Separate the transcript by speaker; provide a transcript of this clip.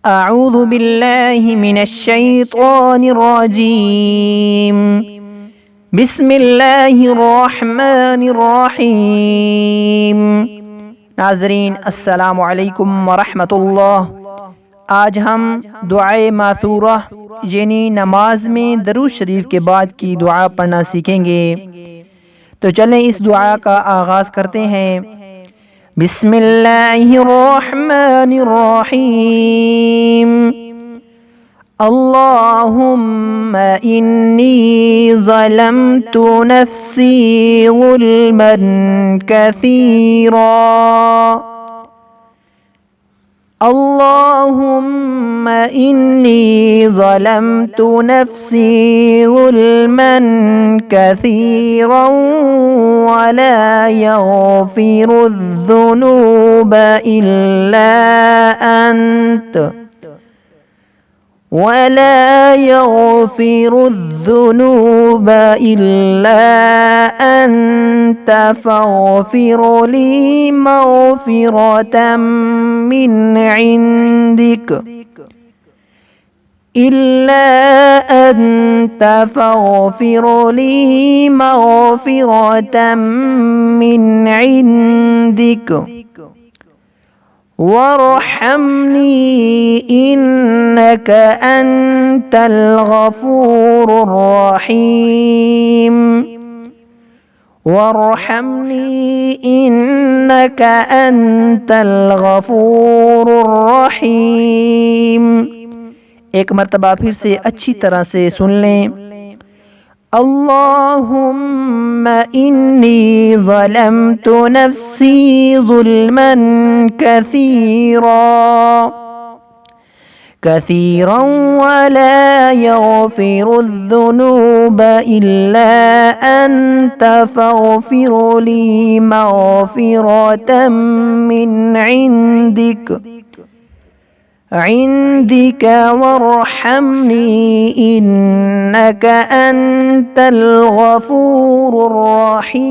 Speaker 1: أعوذ بالله من الشيطان الرجيم बिस्मिल्लाहिर्रहमानिर्रहीम। नाज़रीन अस्सलामु अलैकुम वरहमतुल्लाह। आज हम दुआए मासूरा यानी नमाज में दरूद शरीफ के बाद की दुआ पढ़ना सीखेंगे। तो चलें इस दुआ का आगाज़ करते हैं। बिस्मिल्लाहिर्रहमानिर्रहीम। अल्लाहुम्मा इन्नी ज़लमतु नफ्सी ज़ुल्मन कसीरा। अल्लाहुम्मा इन्नी ज़लमतु नफ्सी ज़ुल्मन कसीरा वला यग़फ़िरुज़्ज़ुनूब इल्ला अंत ولا يغفر الذنوب إلا أنت فاغفر لي مغفرة من عندك إلا أنت فاغفر لي مغفرة من عندك وارحمني إنك أنت الغفور الرحيم وارحمني إنك أنت الغفور الرحيم। एक मर्तबा फिर से अच्छी तरह से सुन लें। अल्लाहुम्मा इन्नी ज़लमतु नफ्सी ज़ुल्मन कसीरा वला यग़फ़िरुज़्ज़ुनूब इल्ला अंत फ़ग़फ़िर ली मग़फ़िरतम मिन عندك وارحمني إنك أنت الغفور الرحيم।